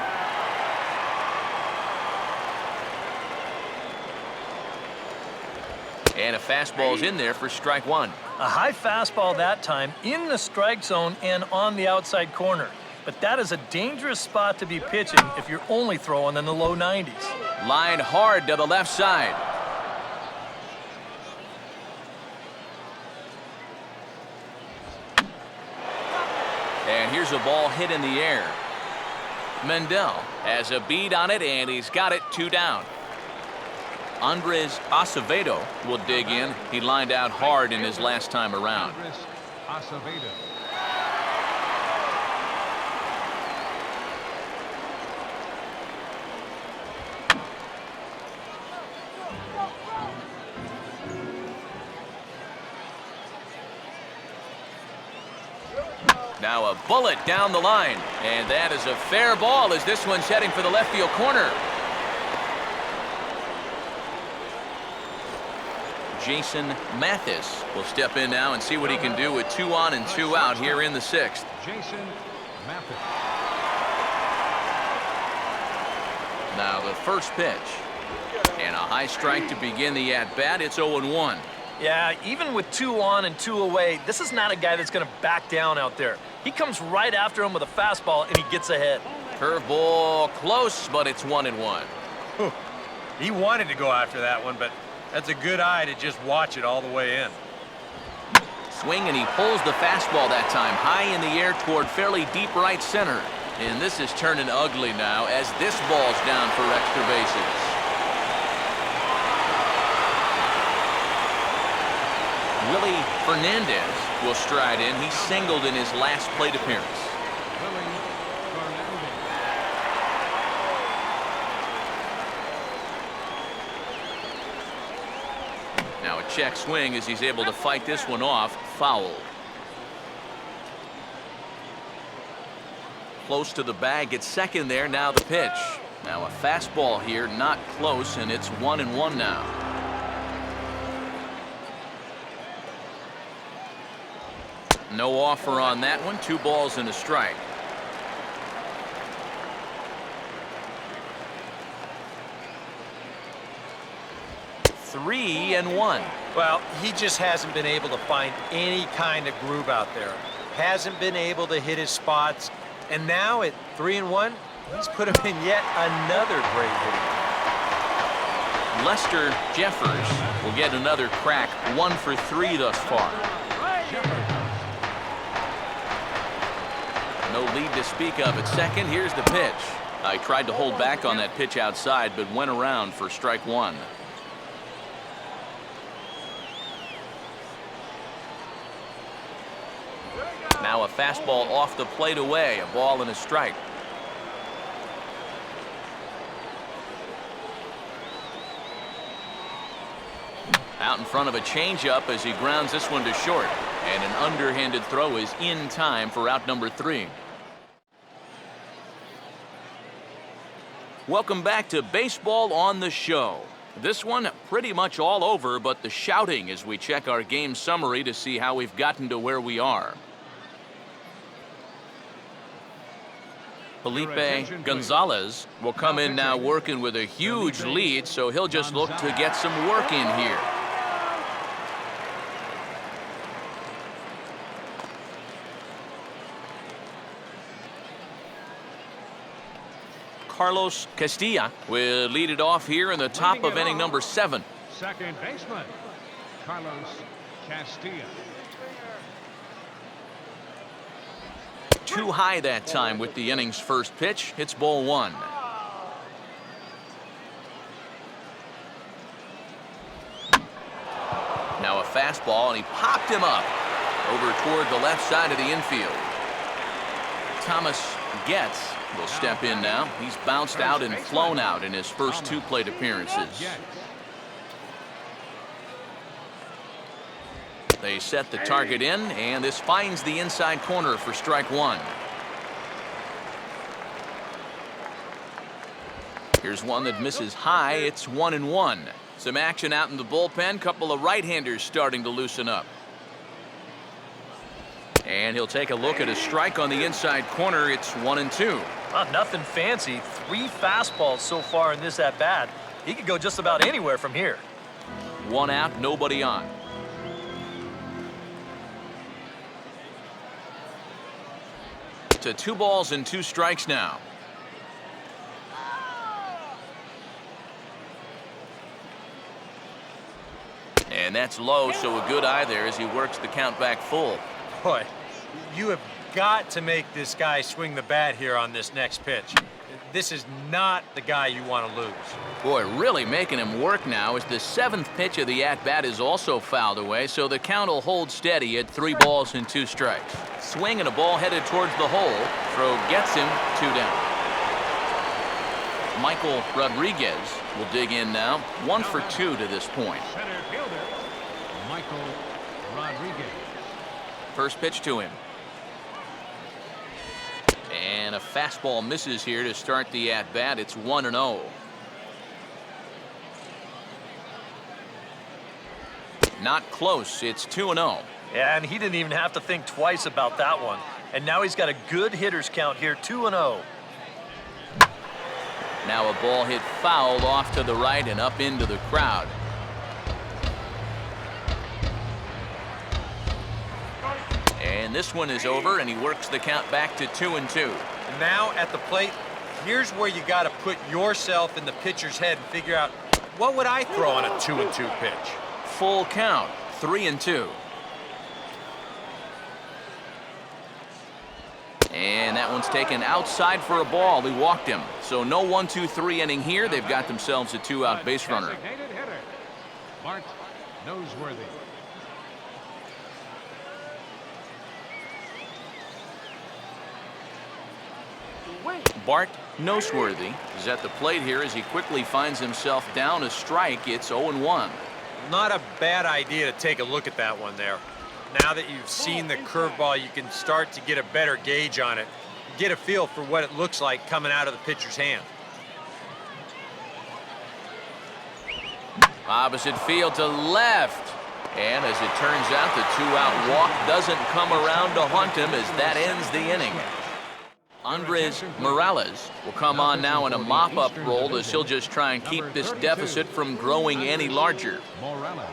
And a fastball's in there for strike 1. A high fastball that time in the strike zone and on the outside corner. But that is a dangerous spot to be pitching if you're only throwing in the low 90s. Line hard to the left side. And here's a ball hit in the air. Mendel has a bead on it, and he's got it 2 down. Andres Acevedo will dig in. He lined out hard in his last time around. Andres Acevedo. Now a bullet down the line, and that is a fair ball as this one's heading for the left field corner. Jason Mathis will step in now and see what he can do with 2 on and 2 out here in the 6th. Jason Mathis. Now the first pitch, and a high strike to begin the at-bat. It's 0-1. Yeah, even with 2 on and 2 away, this is not a guy that's going to back down out there. He comes right after him with a fastball, and he gets ahead. Curveball close, but it's 1-1. He wanted to go after that one, but that's a good eye to just watch it all the way in. Swing, and he pulls the fastball that time high in the air toward fairly deep right center. And this is turning ugly now as this ball's down for extra bases. Willie Fernandez will stride in. He singled in his last plate appearance. Willie Fernandez. Now a check swing as he's able to fight this one off. Foul. Close to the bag at second there. Now the pitch. Now a fastball here, not close, and it's 1-1 now. No offer on that one. 2 balls and a strike. Three and 1. Well, he just hasn't been able to find any kind of groove out there. Hasn't been able to hit his spots. And now at 3-1, he's put him in yet another great hitting. Lester Jeffers will get another crack. 1 for 3 thus far. No lead to speak of at second. Here's the pitch. I tried to hold back on that pitch outside, but went around for strike 1. Now a fastball off the plate away, a ball and a strike. Out in front of a changeup as he grounds this one to short. And an underhanded throw is in time for out number 3. Welcome back to Baseball on the Show. This one pretty much all over, but the shouting as we check our game summary to see how we've gotten to where we are. Felipe Gonzalez will come in now working with a huge lead, so he'll just look to get some work in here. Carlos Castilla will lead it off here in the top of inning number 7. Second baseman, Carlos Castilla. Too high that time with the inning's first pitch. It's ball 1. Now a fastball, and he popped him up over toward the left side of the infield. Thomas Getz will step in now. He's bounced out and flown out in his first 2 plate appearances. They set the target in, and this finds the inside corner for strike 1. Here's one that misses high. It's 1-1. Some action out in the bullpen. Couple of right-handers starting to loosen up. And he'll take a look at a strike on the inside corner. It's 1-2. Nothing fancy. 3 fastballs so far in this at-bat. He could go just about anywhere from here. 1 out, nobody on. To 2 balls and 2 strikes now. And that's low, so a good eye there as he works the count back full. Boy, you have got to make this guy swing the bat here on this next pitch. This is not the guy you want to lose. Boy, really making him work now as the 7th pitch of the at-bat is also fouled away, so the count will hold steady at 3 balls and 2 strikes. Swing and a ball headed towards the hole. Throw gets him 2 down. Michael Rodriguez will dig in now. 1 for 2 to this point. Center fielder, Michael Rodriguez. First pitch to him. And a fastball misses here to start the at-bat. It's 1-0. Not close. It's 2-0. Yeah, and he didn't even have to think twice about that one. And now he's got a good hitter's count here, 2-0. Now a ball hit foul off to the right and up into the crowd. And this one is over, and he works the count back to 2-2. And now at the plate, here's where you got to put yourself in the pitcher's head and figure out, what would I throw on a 2-2 pitch? Full count, 3-2. And that one's taken outside for a ball. He walked him. So no 1-2-3 inning here. They've got themselves a 2-out base runner. Designated hitter, Bart Noseworthy. Bart Noseworthy is at the plate here as he quickly finds himself down a strike. It's 0-1. Not a bad idea to take a look at that one there. Now that you've seen the curveball, you can start to get a better gauge on it. Get a feel for what it looks like coming out of the pitcher's hand. Opposite field to left. And as it turns out, the 2-out walk doesn't come around to haunt him as that ends the inning. Andres Morales will come on now in a mop-up role as he'll just try and keep this deficit from growing any larger. Morales.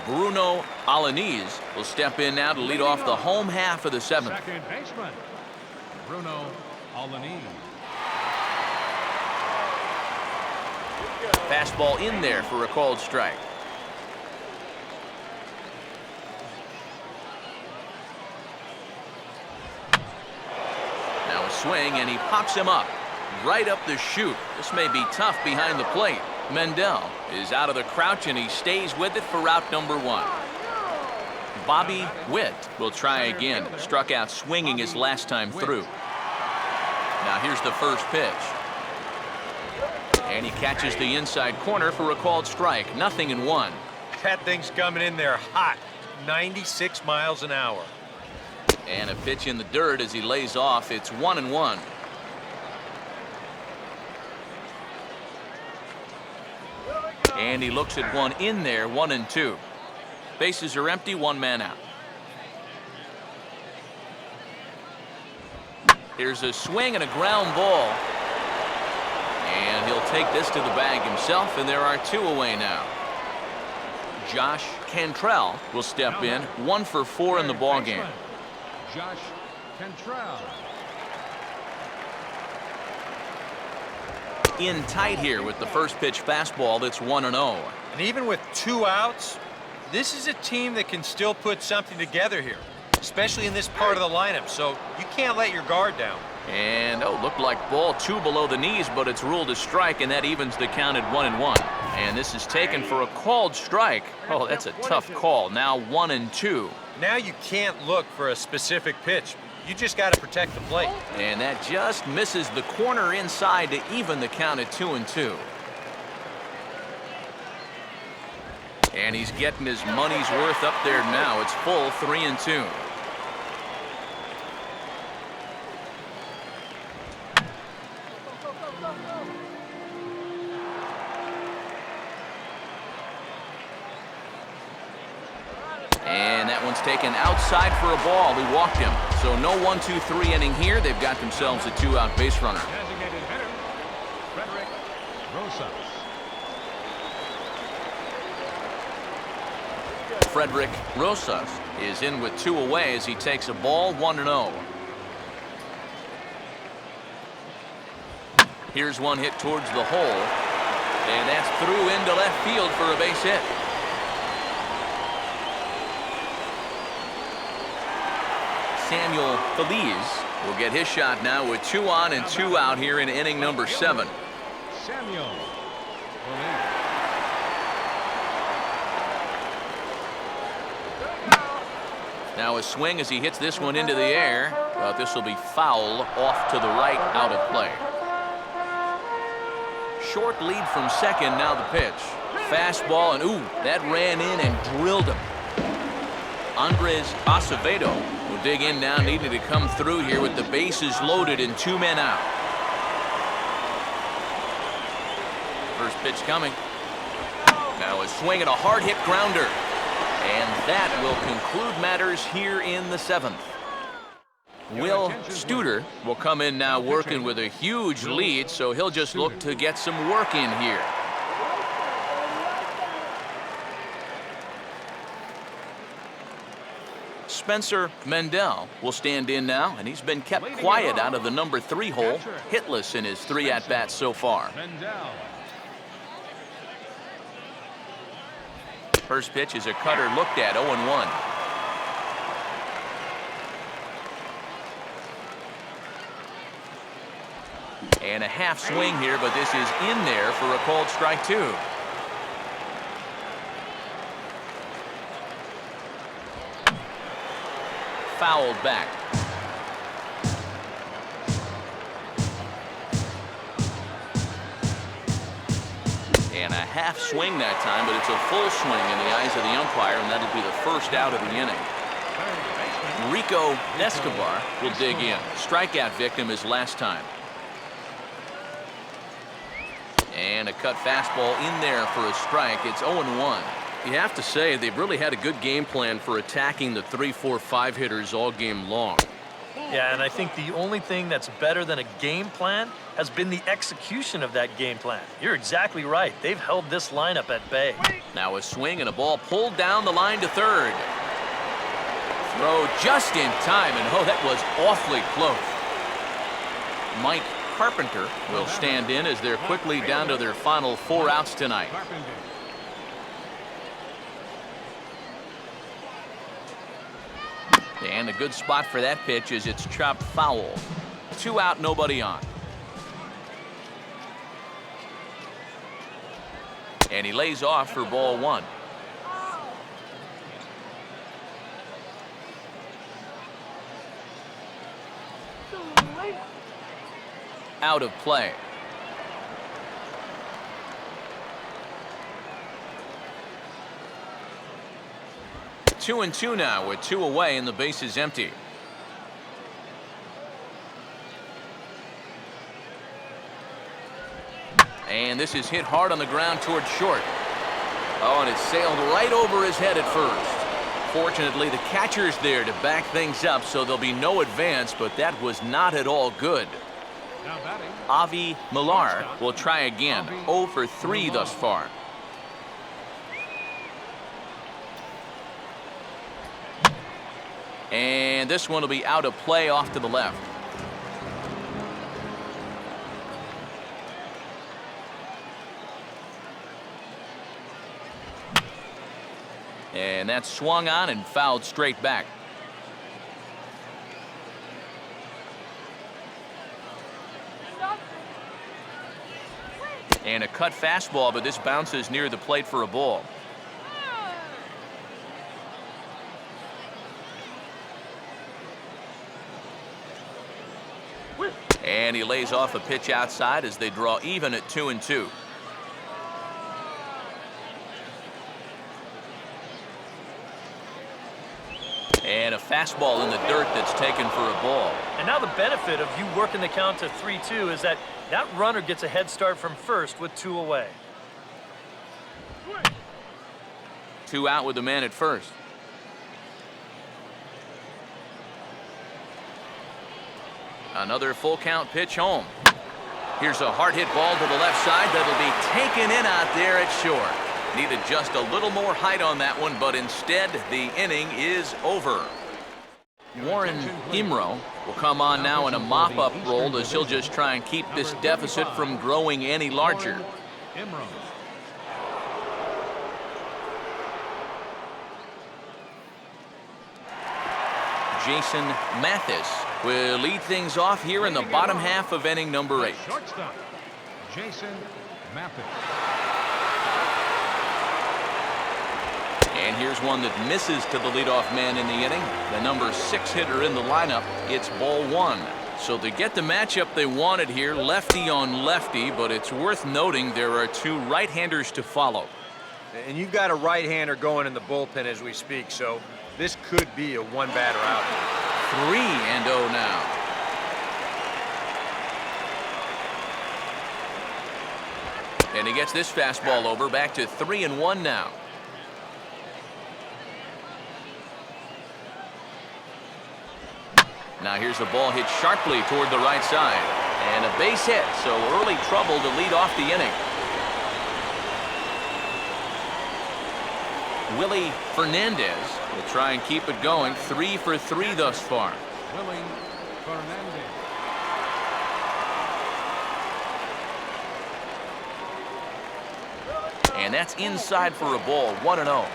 Bruno Alaniz will step in now to lead off the home half of the 7th. Second baseman, Bruno Alaniz. Fastball in there for a called strike. Now a swing, and he pops him up right up the chute. This may be tough behind the plate. Mendel is out of the crouch, and he stays with it for route number 1. Bobby Witt will try again. Struck out swinging his last time through. Now here's the first pitch. And he catches the inside corner for a called strike. 0-1. That thing's coming in there hot. 96 miles an hour. And a pitch in the dirt as he lays off. It's 1-1. And he looks at one in there. 1-2. Bases are empty. 1 man out. Here's a swing and a ground ball. And he'll take this to the bag himself, and there are 2 away now. Josh Cantrell will step in. 1 for 4 in the ballgame. Josh Cantrell. In tight here with the first pitch fastball. That's 1-0. And even with 2 outs, this is a team that can still put something together here, especially in this part of the lineup, so you can't let your guard down. And, looked like ball 2 below the knees, but it's ruled a strike, and that evens the count at 1-1. And this is taken for a called strike. Oh, that's a tough call. Now 1-2. Now you can't look for a specific pitch. You just got to protect the plate. And that just misses the corner inside to even the count at 2-2. And he's getting his money's worth up there now. It's full 3-2. And that one's taken outside for a ball. He walked him. So no 1-2-3 inning here. They've got themselves a 2-out base runner. Designated hitter, Frederick Rosas. Frederick Rosas is in with 2 away as he takes a ball. 1-0. Here's one hit towards the hole. And that's through into left field for a base hit. Samuel Feliz will get his shot now with 2 on and 2 out here in inning number 7. Samuel Feliz. Now a swing as he hits this one into the air, but this will be foul off to the right, out of play. Short lead from second, now the pitch. Fastball, and that ran in and drilled him. Andres Acevedo will dig in now, needing to come through here with the bases loaded and 2 men out. First pitch coming. Now a swing and a hard hit grounder. And that will conclude matters here in the 7th. Will Studer will come in now working with a huge lead, so he'll just look to get some work in here. Spencer Mendel will stand in now, and he's been kept quiet out of the number 3 hole, hitless in his 3 at-bats so far. Mendel. First pitch is a cutter looked at, 0-1. And a half swing here, but this is in there for a called strike 2. Fouled back. And a half swing that time, but it's a full swing in the eyes of the umpire, and that'll be the first out of the inning. Rico Escobar will dig in. Strikeout victim his last time. And a cut fastball in there for a strike. It's 0-1. You have to say they've really had a good game plan for attacking the 3, 4, 5 hitters all game long. Yeah, and I think the only thing that's better than a game plan has been the execution of that game plan. You're exactly right. They've held this lineup at bay. Now a swing and a ball pulled down the line to third. Throw just in time, and that was awfully close. Mike Carpenter will stand in as they're quickly down to their final 4 outs tonight. And a good spot for that pitch is it's chopped foul. 2 out, nobody on. And he lays off for ball one. Out of play. Two and two now with two away and the base is empty. And this is hit hard on the ground towards short. Oh, and it sailed right over his head at first. Fortunately, the catcher's there to back things up, so there'll be no advance, but that was not at all good. Now batting. Avi Millar will try again. 0 for 3 thus far. And this one will be out of play off to the left. And that's swung on and fouled straight back. And a cut fastball, but this bounces near the plate for a ball. And he lays off a pitch outside as they draw even at 2 and 2. And a fastball in the dirt that's taken for a ball. And now the benefit of you working the count to 3-2 is that runner gets a head start from first with 2 away. 2 out with the man at first. Another full count pitch home. Here's a hard hit ball to the left side that'll be taken in out there at short. Needed just a little more height on that one, but instead the inning is over. Warren Imro will come on now in a mop-up role as he'll just try and keep this deficit from growing any larger. Jason Mathis will lead things off here in the bottom half of inning number 8. Shortstop, Jason Mathis. And here's one that misses to the leadoff man in the inning. The number 6 hitter in the lineup. It's ball 1. So to get the matchup they wanted here, lefty on lefty, but it's worth noting there are 2 right-handers to follow. And you've got a right-hander going in the bullpen as we speak, so this could be a one-batter out. 3-0 now. And he gets this fastball over, back to 3-1 now. Now here's a ball hit sharply toward the right side. And a base hit, so early trouble to lead off the inning. Willie Fernandez will try and keep it going. 3 for 3 thus far. Willie Fernandez. And that's inside for a ball. 1-0.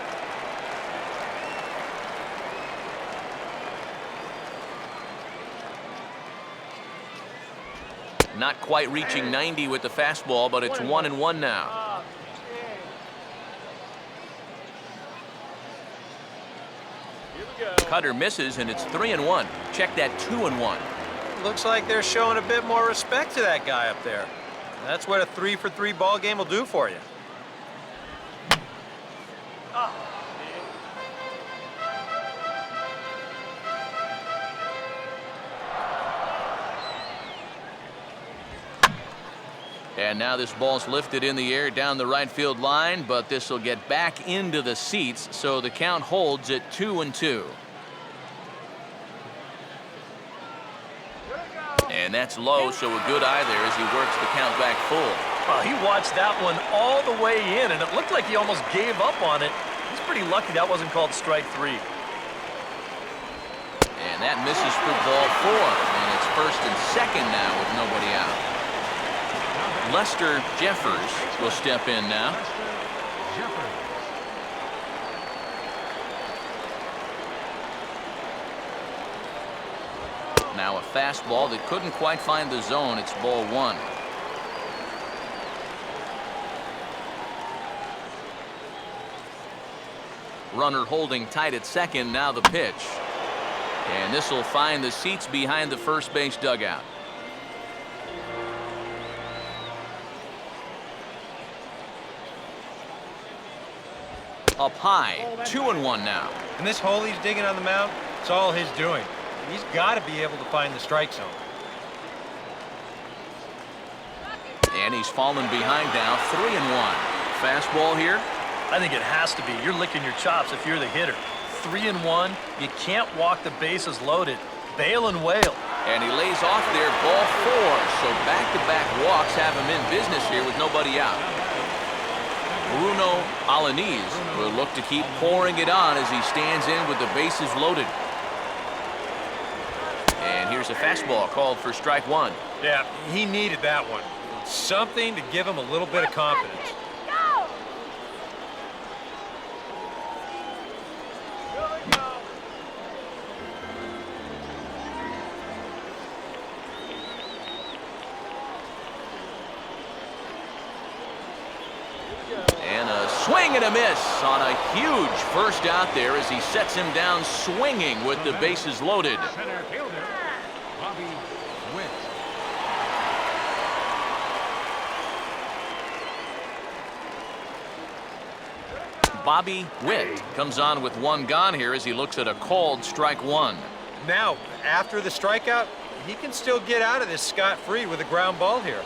Not quite reaching 90 with the fastball, but it's 1-1 now. Cutter misses, and it's 3-1. Check that 2-1. Looks like they're showing a bit more respect to that guy up there. That's what a 3 for 3 ball game will do for you. And now this ball's lifted in the air down the right field line, but this will get back into the seats, so the count holds at 2-2. And that's low, so a good eye there as he works the count back full. Well, he watched that one all the way in, and it looked like he almost gave up on it. He's pretty lucky that wasn't called strike 3. And that misses for ball 4, and it's first and second now with nobody out. Lester Jeffers will step in now. Now a fastball that couldn't quite find the zone. It's ball 1. Runner holding tight at second. Now the pitch. And this will find the seats behind the first base dugout. Up high, 2-1 now. And this hole he's digging on the mound, it's all his doing. He's got to be able to find the strike zone. And he's fallen behind now, 3-1. Fastball here. I think it has to be. You're licking your chops if you're the hitter. 3-1. You can't walk the bases loaded. Bail and wail. And he lays off there, ball 4. So back-to-back walks have him in business here with nobody out. Bruno Alaniz will look to keep pouring it on as he stands in with the bases loaded. And here's a fastball called for strike 1. Yeah, he needed that one. Something to give him a little bit of confidence. Go! And a swing and a miss on a huge first out there as he sets him down swinging with the bases loaded. Center fielder, Bobby Witt. Bobby Witt comes on with 1 gone here as he looks at a called strike 1. Now, after the strikeout, he can still get out of this scot-free with a ground ball here.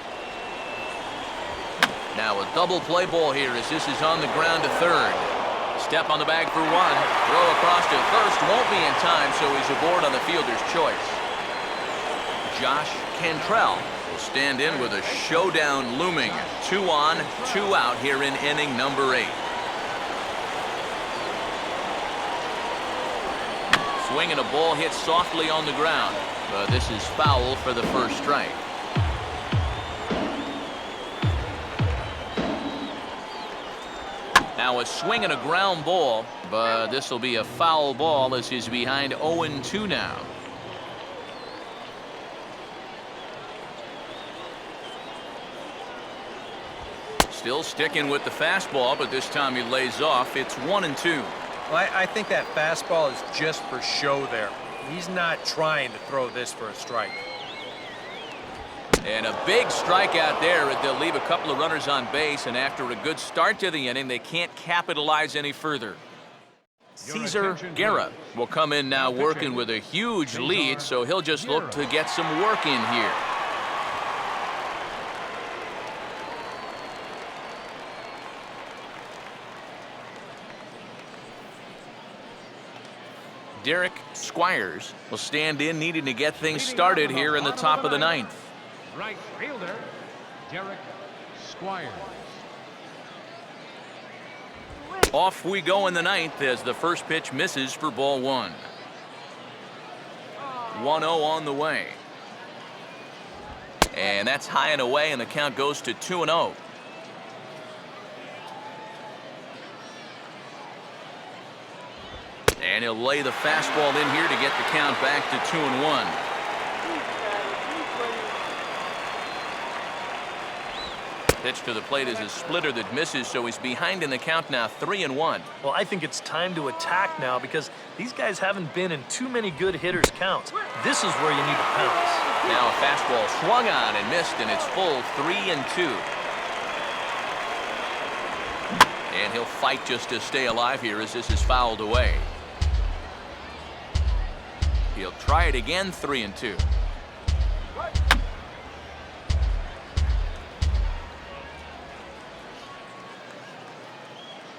Now a double play ball here as this is on the ground to third. Step on the bag for 1. Throw across to first. Won't be in time, so he's aboard on the fielder's choice. Josh Cantrell will stand in with a showdown looming. 2 on, 2 out here in inning number 8. Swing and a ball hit softly on the ground, but this is foul for the first strike. Now a swing and a ground ball, but this will be a foul ball as he's behind 0-2 now. Still sticking with the fastball, but this time he lays off. It's 1-2. Well, I think that fastball is just for show there. He's not trying to throw this for a strike. And a big strikeout there. They'll leave a couple of runners on base, and after a good start to the inning, they can't capitalize any further. Cesar Guerra will come in now working with a huge lead, so he'll just look to get some work in here. Derek Squires will stand in, needing to get things started here in the top of the 9th. Right fielder, Derek Squires. Off we go in the 9th as the first pitch misses for ball 1. 1-0 on the way. And that's high and away, and the count goes to 2-0. And he'll lay the fastball in here to get the count back to 2-1. Pitch to the plate is a splitter that misses, so he's behind in the count now, 3-1. Well, I think it's time to attack now because these guys haven't been in too many good hitters' counts. This is where you need to pounce. Now a fastball swung on and missed, and it's full 3-2. And he'll fight just to stay alive here as this is fouled away. He'll try it again, 3-2.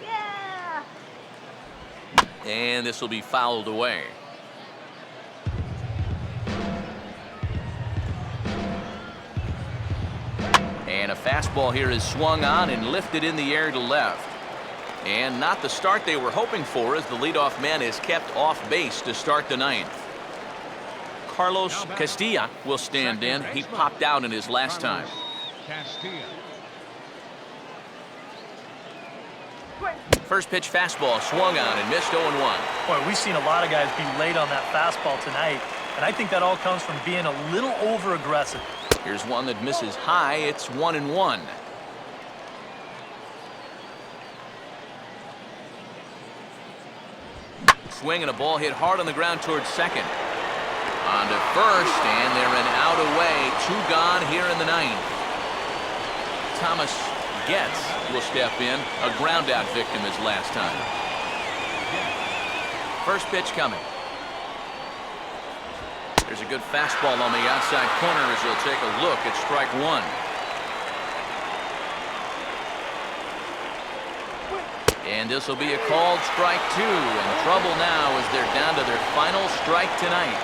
Yeah! And this will be fouled away. And a fastball here is swung on and lifted in the air to left. And not the start they were hoping for, as the leadoff man is kept off base to start the 9th. Carlos Castilla will stand in. He popped out in his last time. Castilla. First pitch fastball swung on and missed 0-1. Boy, we've seen a lot of guys be late on that fastball tonight, and I think that all comes from being a little over-aggressive. Here's one that misses high. It's 1-1. swing and a ball hit hard on the ground towards second. On to first, and they're an out away. 2 gone here in the 9th. Thomas Getz will step in. A ground out victim his last time. First pitch coming. There's a good fastball on the outside corner as he'll take a look at strike 1. And this will be a called strike 2. And trouble now as they're down to their final strike tonight.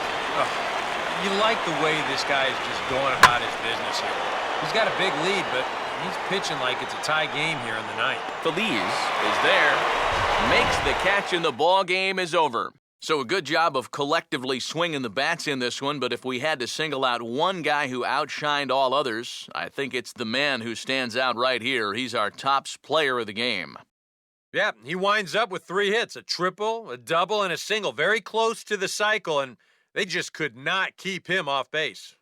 You like the way this guy is just going about his business here. He's got a big lead, but he's pitching like it's a tie game here in the 9th. Feliz is there, makes the catch, and the ball game is over. So a good job of collectively swinging the bats in this one, but if we had to single out one guy who outshined all others, I think it's the man who stands out right here. He's our tops player of the game. Yeah, he winds up with 3 hits, a triple, a double, and a single, very close to the cycle, and they just could not keep him off base.